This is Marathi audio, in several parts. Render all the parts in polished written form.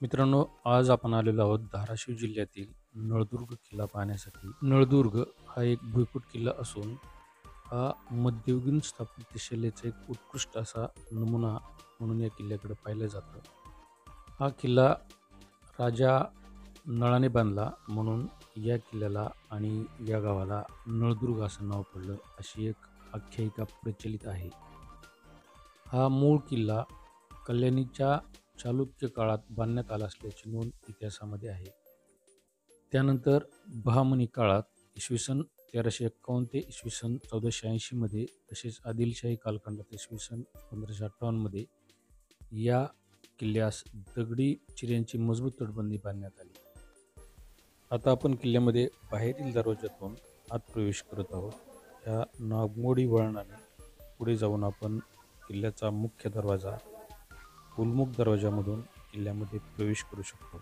मित्रांनो, आज आपण आलेलो आहोत धाराशिव जिल्ह्यातील नळदुर्ग किल्ला पाहण्यासाठी. नळदुर्ग हा एक भुईकोट किल्ला असून हा मध्ययुगीन स्थापत्यशैलीचा एक उत्कृष्ट असा नमुना म्हणून या किल्ल्याकडे पाहिलं जातं. हा किल्ला राजा नळाने बांधला म्हणून या किल्ल्याला आणि या गावाला नळदुर्ग असं नाव पडलं, अशी एक आख्यायिका प्रचलित आहे. हा मूळ किल्ला कल्याणीच्या चालुक्य काळात बांधण्यात आला असल्याची नोंद इतिहासामध्ये आहे. त्यानंतर बहामनी काळात इसवी सन 1351 ते इसवी सन 1480 मध्ये, तसेच आदिलशाही कालखंडात इसवी सन 1558 मध्ये या किल्ल्यास दगडी चिऱ्यांची मजबूत तटबंदी बांधण्यात आली. आता आपण किल्ल्यामध्ये बाहेरील दरवाजातून आत प्रवेश करत आहोत. ह्या नागमोडी वळणाने पुढे जाऊन आपण किल्ल्याचा मुख्य दरवाजा फुलमुख दरवाजामधून किल्ल्यामध्ये प्रवेश करू शकतो.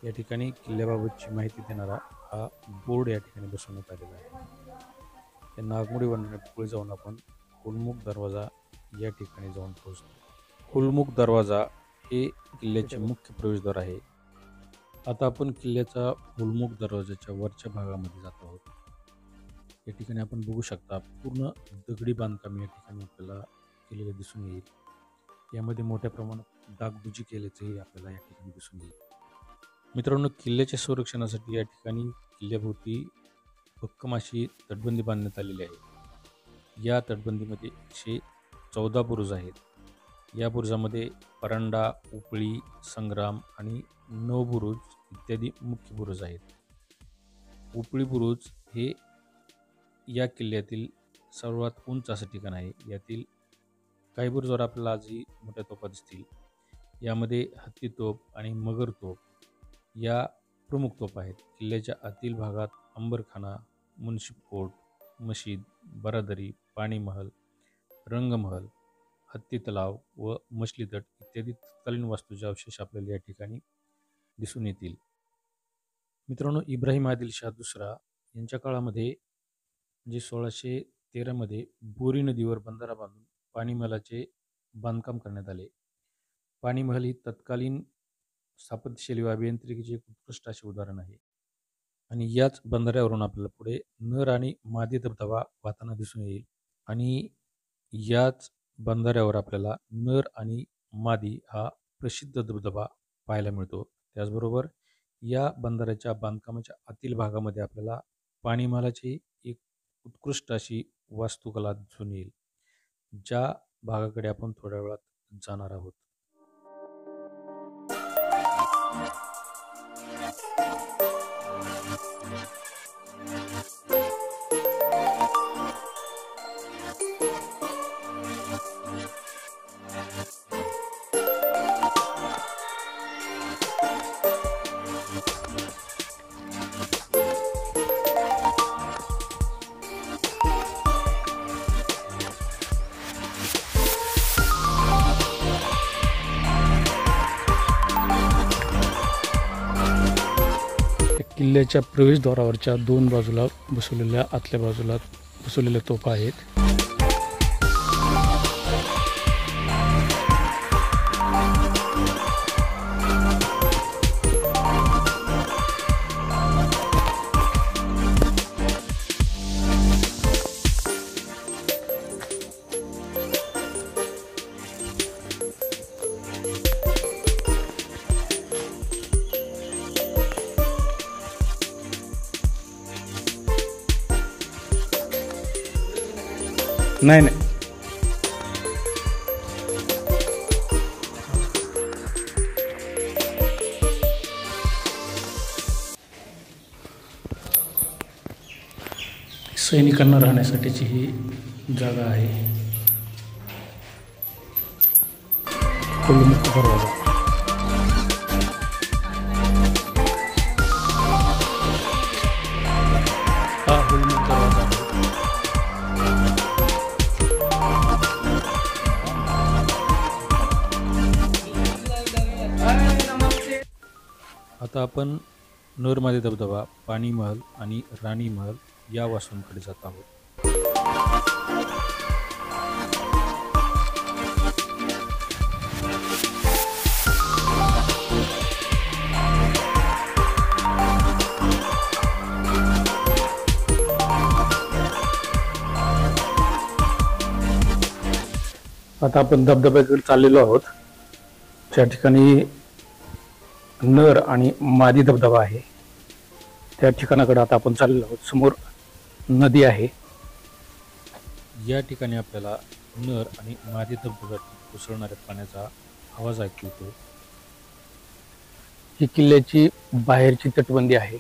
या ठिकाणी किल्ल्याबाबतची माहिती देणारा हा बोर्ड या ठिकाणी बसवण्यात आलेला आहे. या नागमोडी वळणाने पुढे जाऊन आपण फुलमुख दरवाजा या ठिकाणी जाऊन पोहोचतो. फुलमुख दरवाजा हे किल्ल्याचे मुख्य प्रवेशद्वार आहे. आता आपण किल्ल्याचा फुलमुख दरवाजाच्या वरच्या भागामध्ये जात आहोत. या ठिकाणी आपण बघू शकता पूर्ण दगडी बांधकाम या ठिकाणी आपल्याला केलेले दिसून येईल. यामध्ये मोठ्या प्रमाणात डागडुजी केल्याचंही आपल्याला या ठिकाणी दिसून येईल. मित्रांनो, किल्ल्याच्या संरक्षणासाठी या ठिकाणी किल्ल्याभोवती भक्कम अशी तटबंदी बांधण्यात आलेली आहे. या तटबंदीमध्ये 114 बुरुज आहेत. या बुरुजामध्ये परांडा, उपळी, संग्राम आणि नवबुरुज इत्यादी मुख्य बुरुज आहेत. उपळी बुरुज हे या किल्ल्यातील सर्वात उंच असं ठिकाण आहे. यातील काही बुरुजावर आपल्याला आजही मोठ्या तोफा दिसतील. यामध्ये हत्ती तोफ आणि मगर तोफ या प्रमुख तोफा आहेत. किल्ल्याच्या आतील भागात अंबरखाना, मुन्शिफ कोट, मशीद, बरादरी, पाणी महल, रंगमहल, हत्ती तलाव व मछली तट इत्यादी तत्कालीन वास्तूचे अवशेष आपल्याला या ठिकाणी दिसून येतील. मित्रांनो, इब्राहिम आदिलशाह दुसरा यांच्या काळामध्ये म्हणजे 1613 मध्ये बोरी नदीवर बंधारा बांधून पाणी महलाचे बांधकाम करण्यात आले. पाणी महल ही तत्कालीन स्थापत्यशैली व अभियांत्रिकीचे एक उत्कृष्ट असे उदाहरण आहे. आणि याच बंधाऱ्यावरून आपल्याला पुढे नर आणि मादी धबधबा वाहताना दिसून येईल. आणि याच बंधाऱ्यावर आपल्याला नर आणि मादी हा प्रसिद्ध धबधबा पाहायला मिळतो. त्याचबरोबर या बंधाऱ्याच्या बांधकामाच्या आतील भागामध्ये आपल्याला पाणी महालाची एक उत्कृष्ट अशी वास्तुकला दिसून येईल, ज्या भागाकडे आपण थोड्या वेळात जाणार आहोत. किल्ल्याच्या प्रवेशद्वारावरच्या दोन बाजूला बसवलेल्या आतल्या बाजूला बसवलेल्या तोफा आहेत. नाही सैनिकांना राहण्यासाठीची ही जागा आहे. फुलमुख दरवाजा. हा फुलमुख दरवाजा आहे. आता आपण नरमादी धबधबा, पाणी महल आणि राणी महल या वास्तूंकडे जात आहोत. आता आपण धबधब्याकडे चाललेलो आहोत. त्या ठिकाणी नर आणि मादी धबधबा आहे. त्या ठिकाणाकडे आता आपण चाललेलो आहोत. समोर नदी आहे. या ठिकाणी आपल्याला नर आणि मादी धबधब्यातून कोसळणाऱ्या पाण्याचा आवाज ऐकू येतो. ही किल्ल्याची बाहेरची तटबंदी आहे.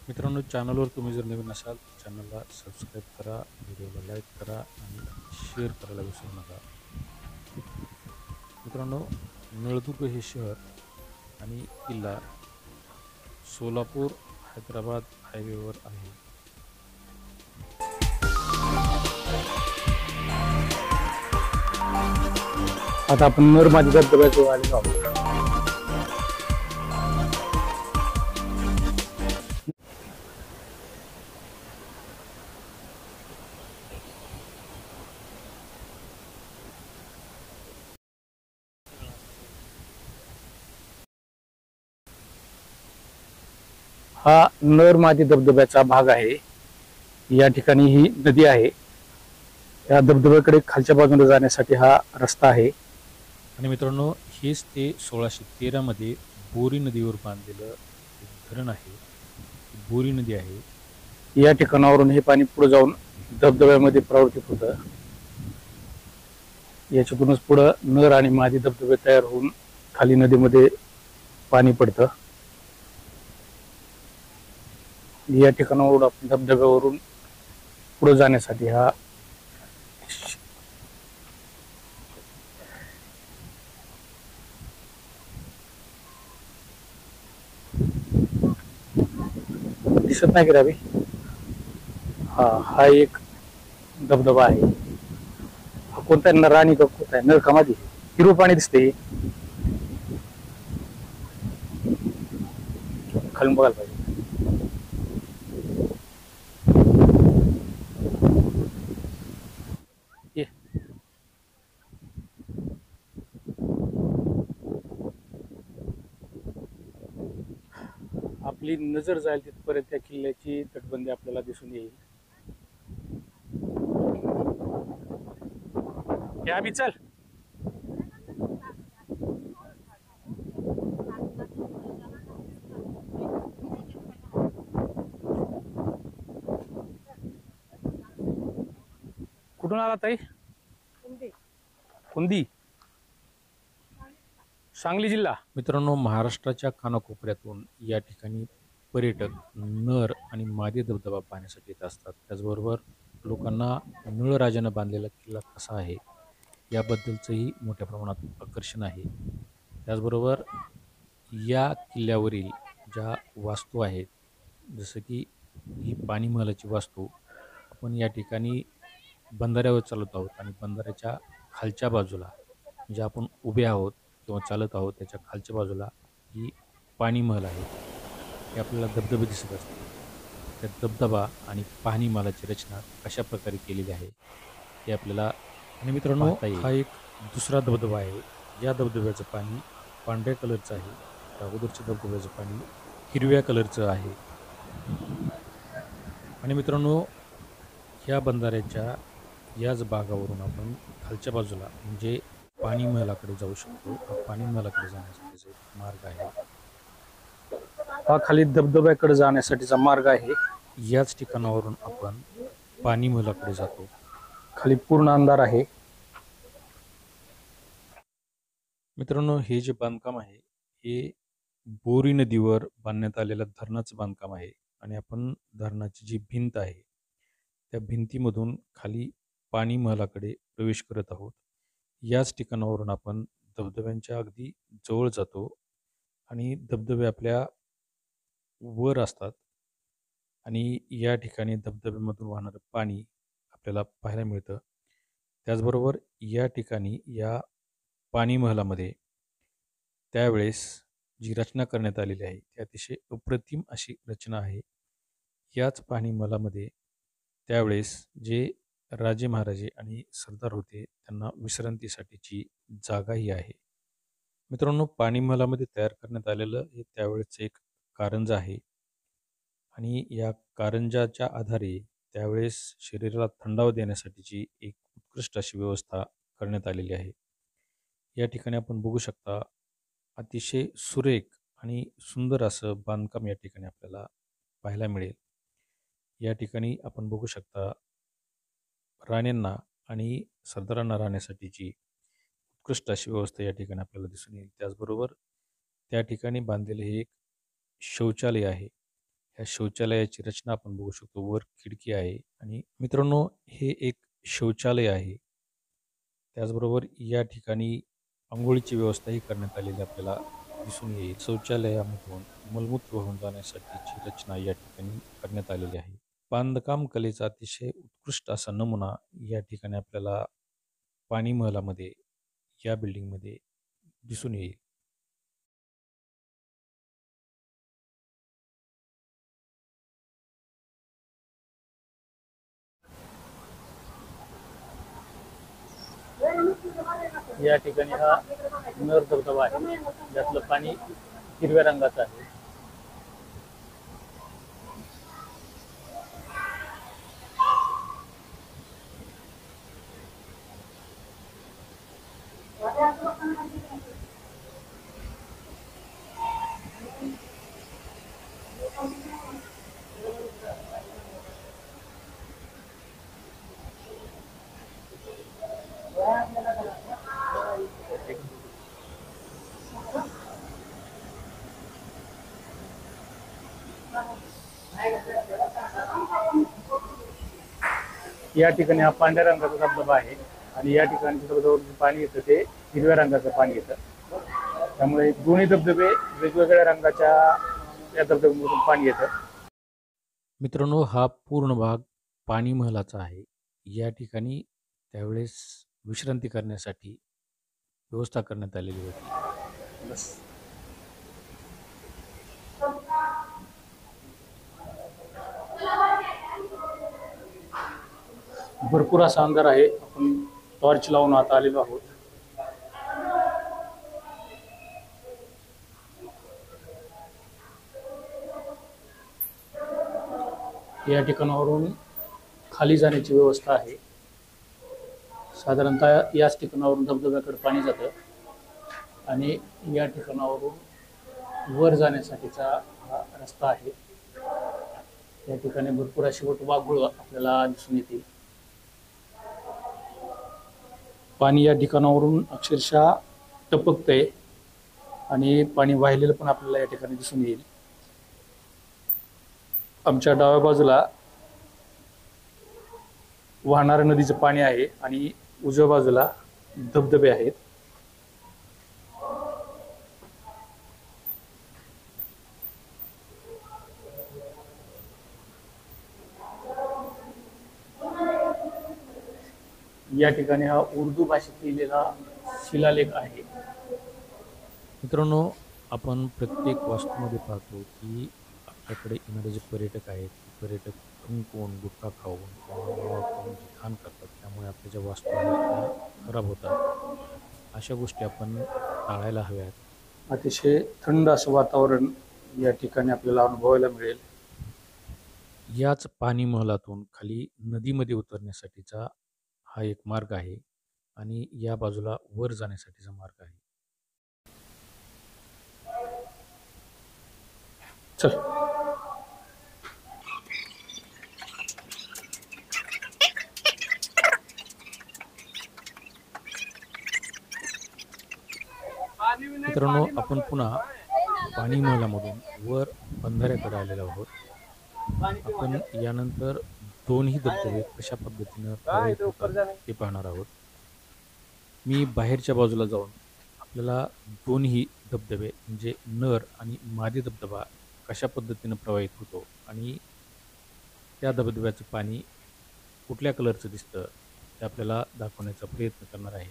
मित्रांनो, चॅनलवर तुम्ही जर नवीन असाल तर चॅनलला सबस्क्राईब करा, व्हिडिओला लाईक करा आणि शेअर करायला विसरू नका. मित्रांनो, नळदुर्ग हे शहर आणि किल्ला सोलापूर हैदराबाद हायवेवर आहे. आता आपण नरमादी धबधब्याजवळ आलेलो आहोत. हा नरमादी धबधब्याचा भाग आहे. या ठिकाणी ही नदी आहे. या धबधब्याकडे खालच्या बाजूने जाण्यासाठी हा रस्ता आहे. आणि मित्रांनो, हेच ते 1613 मध्ये बोरी नदीवर बांधलेलं एक धरण आहे. बोरी नदी आहे. या ठिकाणावरून हे पाणी पुढे जाऊन धबधब्यामध्ये प्रवर्तित होतं. याच्यातूनच पुढं नर आणि मादी धबधबे तयार होऊन खाली नदीमध्ये पाणी पडतं. या ठिकाणावरून आपण धबधब्यावरून पुढे जाण्यासाठी हा दिसत नाही की रावी. हा एक धबधबा आहे. हा कोणता आहे, राणी का कोणता आहे, नर का मादी? हिरवं पाणी दिसते. खालून बघायला पाहिजे. आपली नजर जाईल तिथपर्यंत त्या किल्ल्याची तटबंदी आपल्याला दिसून येईल. या बी चल. कुठून आला ताई? कुंदी, सांगली जिल्हा. मित्रांनो, महाराष्ट्राच्या कानाकोपऱ्यातून या ठिकाणी पर्यटक नर आणि मादी धबधबा पाहण्यासाठी येत असतात. त्याचबरोबर लोकांना नळराजानं बांधलेला किल्ला कसा आहे याबद्दलचंही मोठ्या प्रमाणात आकर्षण आहे. त्याचबरोबर या किल्ल्यावरील ज्या वास्तू आहेत, जसं की ही पाणी महलाची वास्तू, आपण या ठिकाणी बंधाऱ्यावर चालत आहोत आणि बंधाऱ्याच्या खालच्या बाजूला, म्हणजे आपण उभे आहोत किंवा चालत आहोत त्याच्या खालच्या बाजूला ही पाणी महल आहे. हे आपल्याला धबधबे दिसत असते. त्या धबधबा आणि पाणी महलाची रचना कशा प्रकारे केलेली आहे हे आपल्याला. आणि मित्रांनो, हा एक दुसरा धबधबा आहे. या धबधब्याचं पाणी पांढऱ्या कलरचं आहे. त्या अगोदरच्या धबधब्याचं पाणी हिरव्या कलरचं आहे. आणि मित्रांनो, ह्या बंधाऱ्याच्या याच भागावरून आपण खालच्या बाजूला म्हणजे पाणी महलाकडे जाऊ शकतो. हा पाणी महलाकडे जाण्यासाठीचा एक मार्ग आहे. हा खाली धबधब्याकडे जाण्यासाठीचा मार्ग आहे. याच ठिकाणावरून आपण पाणी महलाकडे जातो. खाली पूर्ण अंधार आहे. मित्रांनो, हे जे बांधकाम आहे हे बोरी नदीवर बांधण्यात आलेलं धरणाचं बांधकाम आहे. आणि आपण धरणाची जी भिंत आहे त्या भिंतीमधून खाली पाणी महलाकडे प्रवेश करत आहोत. याच ठिकाणावरून आपण धबधब्यांच्या अगदी जवळ जातो आणि धबधबे आपल्या वर असतात आणि या ठिकाणी धबधब्यामधून वाहणारं पाणी आपल्याला पाहायला मिळतं. त्याचबरोबर या ठिकाणी या पाणी महलामध्ये त्यावेळेस जी रचना करण्यात आलेली आहे ती अतिशय अप्रतिम अशी रचना आहे. याच पाणीमहलामध्ये त्यावेळेस जे राजे महाराजे आणि सरदार होते त्यांना विश्रांतीसाठीची जागाही आहे. मित्रांनो, पाणीमहलामध्ये तयार करण्यात आलेलं हे त्यावेळेचं एक कारंजा आहे आणि या कारंजाच्या आधारे त्यावेळेस शरीराला थंडावा देण्यासाठीची एक उत्कृष्ट अशी व्यवस्था करण्यात आलेली आहे. या ठिकाणी आपण बघू शकता अतिशय सुरेख आणि सुंदर असं बांधकाम या ठिकाणी आपल्याला पाहायला मिळेल. या ठिकाणी आपण बघू शकता राण्यांना आणि सरदारांना राहण्यासाठीची उत्कृष्ट अशी व्यवस्था या ठिकाणी आपल्याला दिसून येईल. त्याचबरोबर त्या ठिकाणी बांधलेले हे एक शौचालय आहे. ह्या शौचालयाची रचना आपण बघू शकतो. वर खिडकी आहे आणि मित्रांनो, हे एक शौचालय आहे. त्याचबरोबर या ठिकाणी अंघोळीची व्यवस्थाही करण्यात आलेली आपल्याला दिसून येईल. शौचालयामधून मलमूत्र वाहून जाण्यासाठीची रचना या ठिकाणी करण्यात आलेली आहे. बांधकाम कलेचा अतिशय उत्कृष्ट असा नमुना या ठिकाणी आपल्याला पाणीमहलामध्ये या बिल्डिंगमध्ये दिसून येईल. या ठिकाणी हा नर धबधबा आहे, ज्यातलं पाणी हिरव्या रंगाचं आहे. या ठिकाणी हा पांढऱ्या रंगाचा धबधबा आहे आणि या ठिकाणी धबधब्यावरून पाणी येतं ते हिरव्या रंगाचं पाणी येतं. त्यामुळे दोन्ही धबधबे वेगवेगळ्या रंगाच्या या धबधब्यामधून पाणी येतं. मित्रांनो, हा पूर्ण भाग पाणीमहलाचा आहे. या ठिकाणी त्यावेळेस विश्रांती करण्यासाठी व्यवस्था करण्यात आलेली होती. बस. भरपूर असा अंधार आहे. आपण टॉर्च लावून आता आलेलो आहोत. या ठिकाणावरून खाली जाण्याची व्यवस्था आहे. साधारणतः याच ठिकाणावरून धबधब्याकडे पाणी जातं आणि या ठिकाणावरून वर जाण्यासाठीचा हा रस्ता आहे. या ठिकाणी भरपूर अशी वाघुळ आपल्याला दिसून येतील. पाणी या ठिकाणावरून अक्षरशः टपकतंय आणि पाणी वाहिलेलं पण आपल्याला या ठिकाणी दिसून येईल. आमच्या डाव्या बाजूला वाहणाऱ्या नदीचं पाणी आहे आणि उजव्या बाजूला धबधबे आहेत. या ठिकाणी हा उर्दू भाषेत लिहिलेला शिलालेख आहे. मित्रांनो, आपण प्रत्येक वास्तूमध्ये पाहतो की आपल्याकडे येणारे जे पर्यटक आहेत, पर्यटक थुंकून, गुटखा खाऊन किंवा मावा खाऊन जे घाण करतात, त्यामुळे आपल्या ज्या वास्तू आहेत त्या खराब होतात. अशा गोष्टी आपण टाळायला हव्यात. अतिशय थंड असं वातावरण या ठिकाणी आपल्याला अनुभवायला मिळेल. याच पाणीमहलातून खाली नदीमध्ये उतरण्यासाठीचा हा एक मार्ग आहे आणि या बाजूला वर जाण्यासाठीचा मार्ग आहे. चल. मित्रांनो, आपण पुन्हा पाणीमहलामधून वर बंधाऱ्याकडे आलेलो आहोत. आपण यानंतर दोन्ही धबधबे कशा पद्धतीनं प्रवाहित होतात ते पाहणार आहोत. मी बाहेरच्या बाजूला जाऊन आपल्याला दोन्ही धबधबे म्हणजे नर आणि मादी धबधबा कशा पद्धतीनं प्रवाहित होतो आणि त्या धबधब्याचं पाणी कुठल्या कलरचं दिसतं ते आपल्याला दाखवण्याचा प्रयत्न करणार आहे.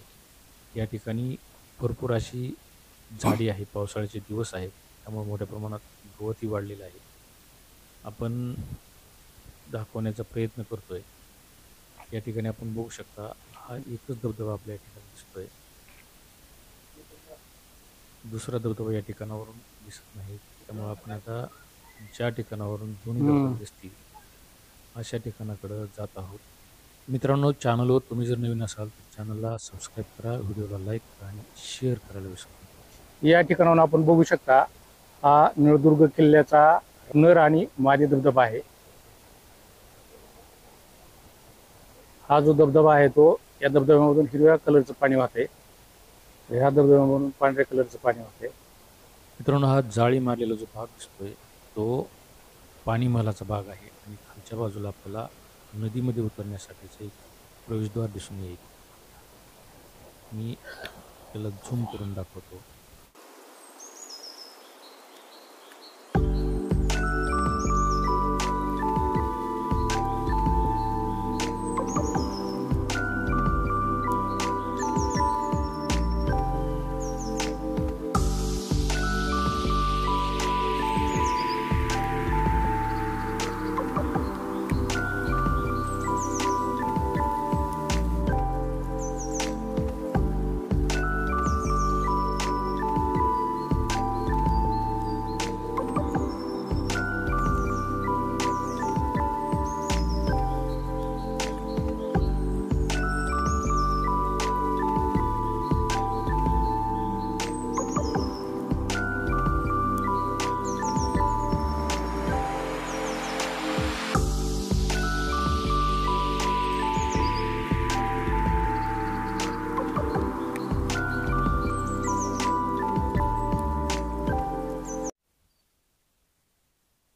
या ठिकाणी भरपूर अशी झाडी आहे, पावसाळ्याचे दिवस आहेत, त्यामुळे मोठ्या प्रमाणात गवतही वाढलेलं आहे. आपण दाखवण्याचा प्रयत्न करतोय. या ठिकाणी आपण बघू शकता, हा एकच धबधबा आपल्या या ठिकाणी दिसतोय. दुसरा धबधबा या ठिकाणावरून दिसत नाही. त्यामुळे आपण आता ज्या ठिकाणावरून दोन्ही धबधबे दिसतील, अशा ठिकाणाकडं जात आहोत. मित्रांनो, चॅनलवर तुम्ही जर नवीन असाल तर चॅनलला सबस्क्राईब करा, व्हिडिओला लाईक करा आणि शेअर करायला विसरू नका. या ठिकाणाहून आपण बघू शकता, हा नळदुर्ग किल्ल्याचा नर आणि मादी धबधबा आहे. हा जो धबधबा आहे तो या धबधब्यामधून हिरव्या कलरचं पाणी वाहते. ह्या धबधब्यामधून पांढऱ्या कलरचं पाणी वाहते. मित्रांनो, हा जाळी मारलेला जो भाग दिसतोय तो पाणी महालाचा भाग आहे आणि खालच्या बाजूला आपल्याला नदीमध्ये उतरण्यासाठीचं एक प्रवेशद्वार दिसून येईल. मी त्याला झूम करून दाखवतो.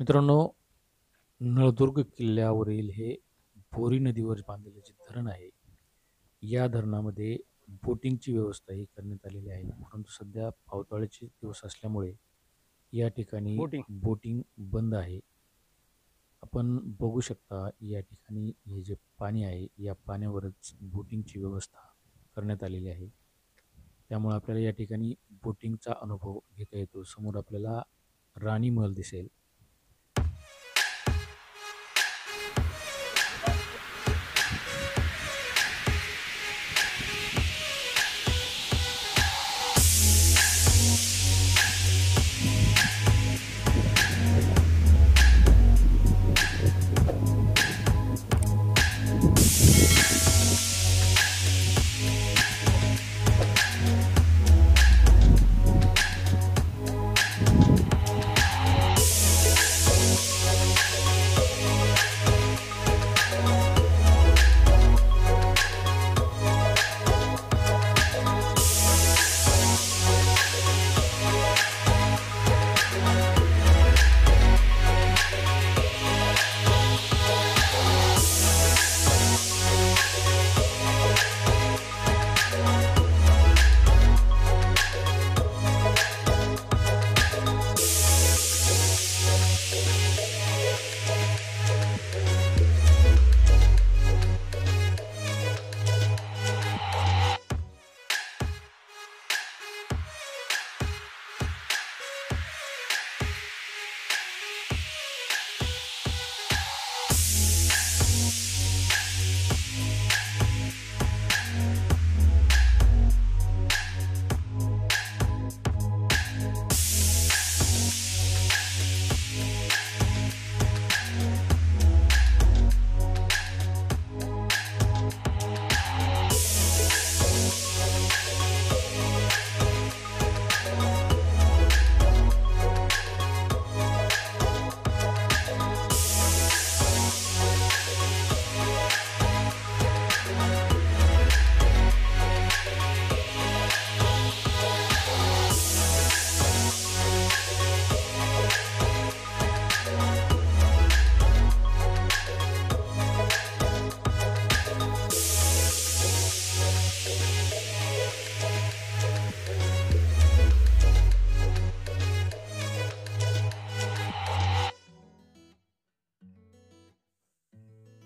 मित्रांनो, नळदुर्ग किल्ल्यावरील हे बोरी नदीवर बांधलेले जे धरण आहे, या धरणामध्ये बोटिंगची व्यवस्थाही करण्यात आलेली आहे. परंतु सध्या पावसाळ्याचे दिवस असल्यामुळे या ठिकाणी बोटिंग बंद आहे. आपण बघू शकता, या ठिकाणी हे जे पाणी आहे, या पाण्यावरच बोटिंगची व्यवस्था करण्यात आलेली आहे. त्यामुळे आपल्याला या ठिकाणी बोटिंगचा अनुभव घेता येतो. समोर आपल्याला राणी महल दिसेल.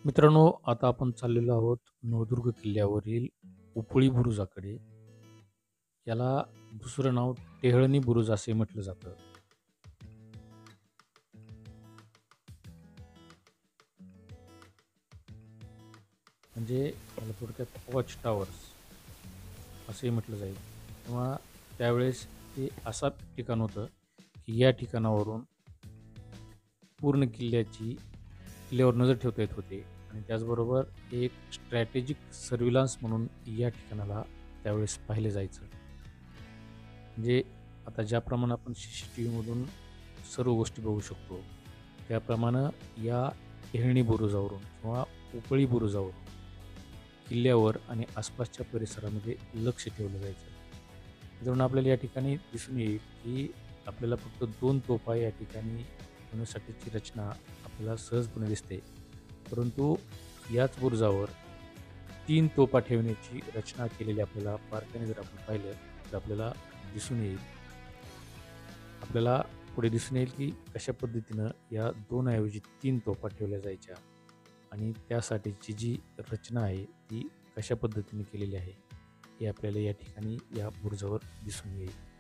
मित्रांनो, आता आपण चाललेलो आहोत नळदुर्ग किल्ल्यावरील उपळी बुरुजाकडे. याला दुसरं नाव टेहळणी बुरुज असे म्हटलं जातं. म्हणजे याला थोडक्यात वॉच टावर्स असेही म्हटलं जाईल. किंवा त्यावेळेस हे असं ठिकाण होतं की या ठिकाणावरून पूर्ण किल्ल्यावर नजर ठेवता येत होते आणि त्याचबरोबर एक स्ट्रॅटेजिक सर्व्हिलन्स म्हणून या ठिकाणाला त्यावेळेस पाहिले जायचं. म्हणजे आता ज्याप्रमाणे आपण CCTV मधून सर्व गोष्टी बघू शकतो त्याप्रमाणे या टेहळणी बुरुजावरून किंवा उपळी बुरुजावरून किल्ल्यावर आणि आसपासच्या परिसरामध्ये लक्ष ठेवलं जायचं. म्हणून आपल्याला या ठिकाणी दिसून येईल की आपल्याला फक्त 2 तोफा या ठिकाणी ठेवण्यासाठीची रचना आपल्याला सहजपणे दिसते, परंतु याच बुरुजावर 3 तोफा ठेवण्याची रचना केलेली आपल्याला बारकाईने जर आपण पाहिलं तर आपल्याला दिसून येईल. आपल्याला पुढे दिसून येईल की कशा पद्धतीनं या 2 ऐवजी 3 तोफा ठेवल्या जायच्या आणि त्यासाठीची जी रचना आहे ती कशा पद्धतीने केलेली आहे हे आपल्याला या ठिकाणी या बुरुजावर दिसून येईल.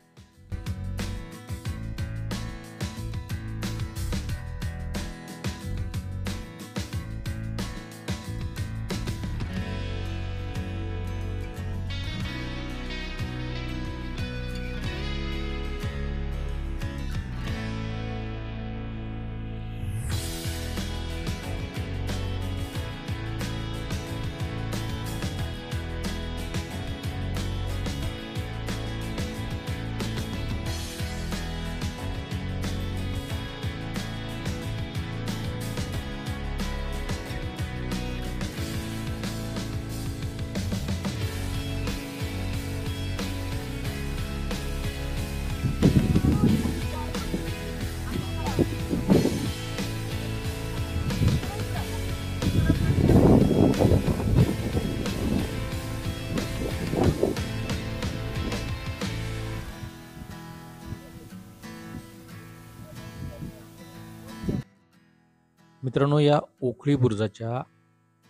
मित्रांनो, या ओखळी बुरुजाच्या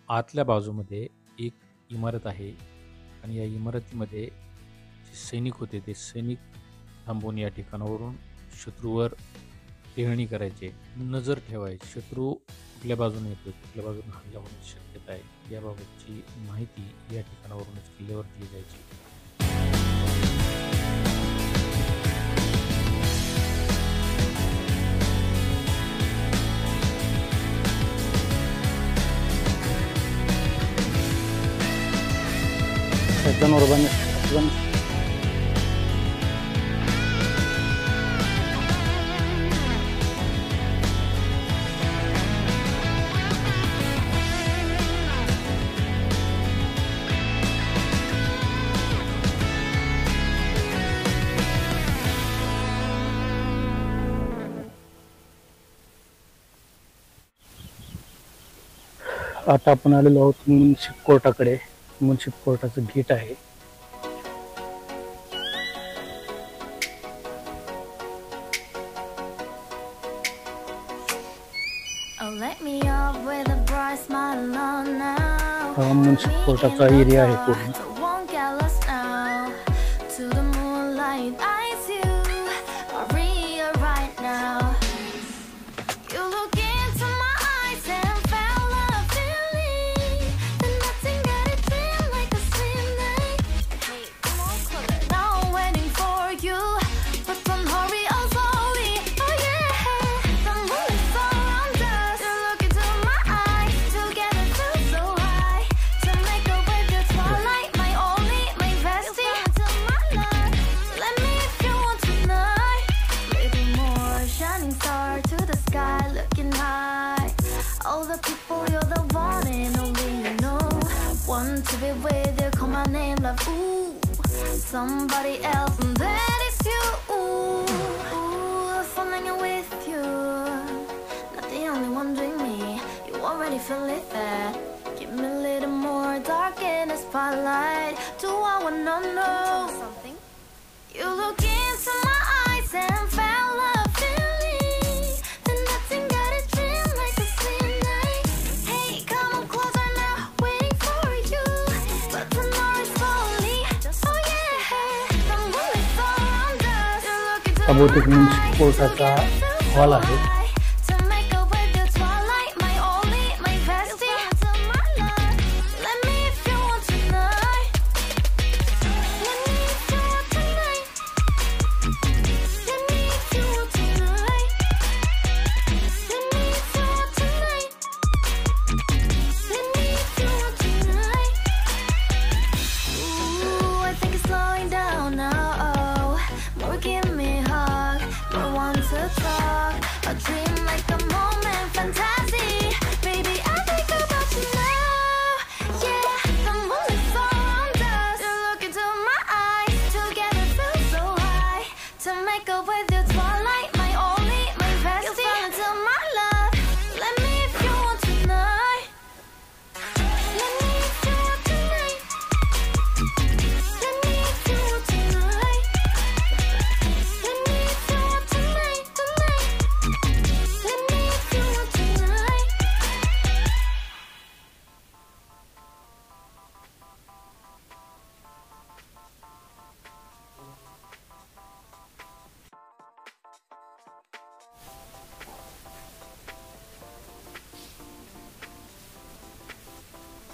आतल्या बाजूमध्ये एक इमारत आहे आणि या इमारतीमध्ये जे सैनिक होते ते सैनिक थांबून या ठिकाणावरून शत्रूवर टेहळणी करायचे, नजर ठेवायची. शत्रू कुठल्या बाजूने येतो, कुठल्या बाजूने हल्ला होण्याची शक्यता आहे याबाबतची माहिती या ठिकाणावरूनच किल्ल्यावर दिली जायची. आता आपण आलेलो आहोत मुन्सिफ कोर्टाकडे. मुन्सिफ कोर्टाचं गेट आहे. हा मुन्सिफ कोर्टाचा एरिया आहे पूर्ण. To be with you, call my name, love, ooh, somebody else, and that is you, ooh, falling in with you, not the only one doing me, you already feel it there, give me a little more dark in the spotlight, do I wanna know something? You look into my eyes and fell love feeling, then nothing got a dream like a slim night, hey, come on closer now, waiting for you, but the noise slowly, oh yeah, the moonlight's all around us, हा बहुतेक म्युन्सिपल कोर्टाचा हॉल आहे. To make up with your twilight, my only, my bestie. Let me if you want tonight. Let me if you want tonight. Let me if you want tonight. Let me if you want tonight. Let me if you want tonight. Ooh, I think it's slowing down now. More give me a hug. More want to talk. A dream like a moment, fantasy. Baby, I think about you now. Yeah, the moon is around us. You look into my eyes. Together feel so high. To make up with your twilight, my only, my bestie. You fell into my love. Let me if you want tonight. Let me if you want tonight. Let me if you want tonight. Let me if you want tonight, tonight. Let me if you want tonight.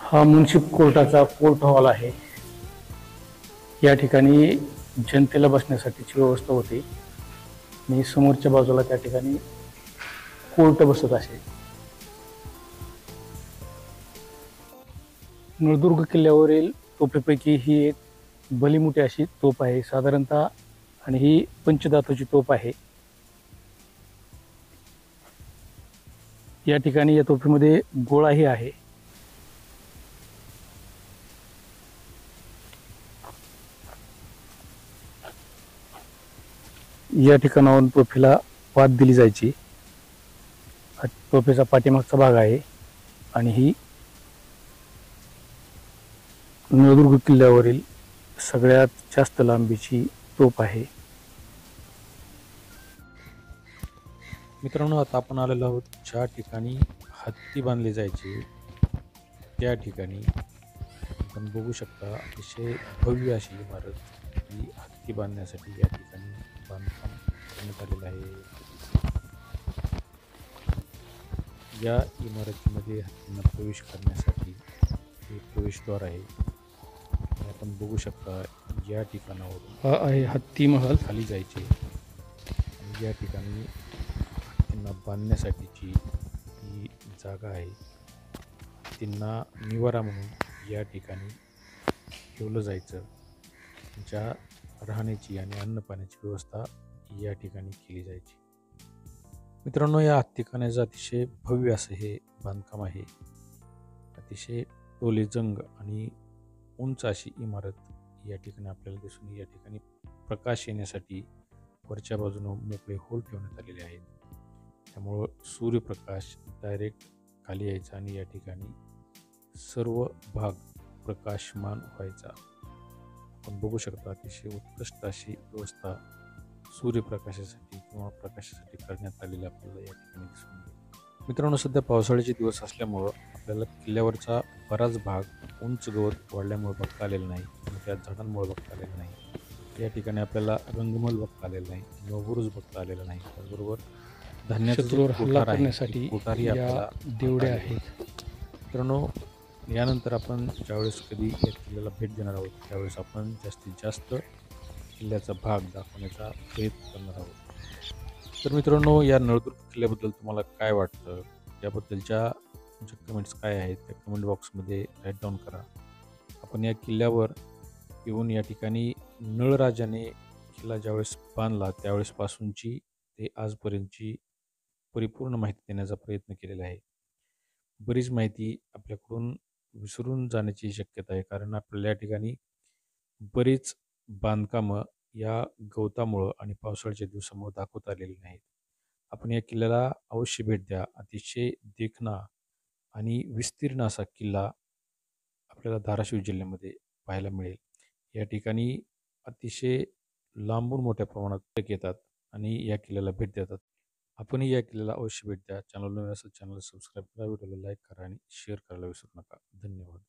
हा म्युन्सिपल कोर्टाचा कोर्ट हॉल आहे. या ठिकाणी जनतेला बसण्यासाठीची व्यवस्था होती आणि समोरच्या बाजूला त्या ठिकाणी कोर्ट बसत असे. नळदुर्ग किल्ल्यावरील तोफेपैकी ही एक भलीमोठी अशी तोफ आहे साधारणतः, आणि ही पंचधातूची तोफ आहे. या ठिकाणी या तोफेमध्ये गोळाही आहे. या ठिकाणावरून तोफेला वाद दिली जायची. हा तोफेचा पाठीमागचा भाग आहे आणि ही नळदुर्ग किल्ल्यावरील सगळ्यात जास्त लांबीची तोफ आहे. मित्रांनो, आता आपण आलेलो आहोत ज्या ठिकाणी हत्ती बांधले जायचे त्या ठिकाणी. आपण बघू शकता अतिशय भव्य अशी इमारत ही हत्ती बांधण्यासाठी या ठिकाणी बांधकाम करण्यात आलेलं आहे. या इमारतीमध्ये हत्तींना प्रवेश करण्यासाठी हे प्रवेशद्वार आहे. आपण बघू शकता या ठिकाणावरून हा आहे हत्ती महल. खाली जायचे आणि या ठिकाणी हत्तींना बांधण्यासाठीची ही जागा आहे. हत्तींना निवारा म्हणून या ठिकाणी ठेवलं जायचं. ज्या राहण्याची आणि अन्न पाण्याची व्यवस्था या ठिकाणी केली जायची. मित्रांनो, या हत्तीखान्याचं अतिशय भव्य असं हे बांधकाम आहे. अतिशय टोलेजंग आणि उंच अशी इमारत या ठिकाणी आपल्याला दिसून. या ठिकाणी प्रकाश येण्यासाठी वरच्या बाजूनं मोकळे होल ठेवण्यात आलेले आहेत. त्यामुळं सूर्यप्रकाश डायरेक्ट खाली यायचा आणि या ठिकाणी सर्व भाग प्रकाशमान व्हायचा. आपण बघू शकता अतिशय उत्कृष्ट अशी व्यवस्था सूर्यप्रकाशासाठी किंवा प्रकाशासाठी करण्यात आलेली आपल्याला या ठिकाणी दिसून येईल. मित्रांनो, सध्या पावसाळ्याचे दिवस असल्यामुळं आपल्याला किल्ल्यावरचा बराच भाग उंच गवत वाढल्यामुळे बघता आलेलं नाही आणि त्या झाडांमुळे बघता आलेलं नाही. या ठिकाणी आपल्याला रंगमल बघता आलेलं नाही, नवबुरुज बघता आलेलं नाही. त्याचबरोबर धान्याचं शत्रूवर हल्ला कोठार आहे, करण्यासाठी कोठारही या आपल्याला देवड्या आहेत. मित्रांनो, यानंतर आपण ज्यावेळेस कधी या किल्ल्याला भेट देणार आहोत त्यावेळेस आपण जास्तीत जास्त किल्ल्याचा भाग दाखवण्याचा प्रयत्न करणार आहोत. तर मित्रांनो, या नळदुर्ग किल्ल्याबद्दल तुम्हाला काय वाटतं, याबद्दलच्या तुमच्या कमेंट्स काय आहेत त्या कमेंट बॉक्समध्ये राईट डाऊन करा. आपण या किल्ल्यावर येऊन या ठिकाणी नळराजाने किल्ला ज्यावेळेस बांधला त्यावेळेसपासूनची ते आजपर्यंतची परिपूर्ण माहिती देण्याचा प्रयत्न केलेला आहे. बरीच माहिती आपल्याकडून विसरून जाण्याची शक्यता आहे, कारण आपल्याला या ठिकाणी बरीच बांधकामं या गवतामुळं आणि पावसाळ्याच्या दिवसामुळे दाखवता आलेली नाहीत. आपण या किल्ल्याला अवश्य भेट द्या. अतिशय देखणा आणि विस्तीर्ण असा किल्ला आपल्याला धाराशिव जिल्ह्यामध्ये पाहायला मिळेल. या ठिकाणी अतिशय लांबून मोठ्या प्रमाणात पर्यटक येतात आणि या किल्ल्याला भेट देतात. आपणही या किल्ल्याला अवश्य भेट द्या. चॅनल नवीन असेल चॅनलला सबस्क्राईब करा, व्हिडिओला लाईक करा आणि शेअर करायला विसरू नका. धन्यवाद.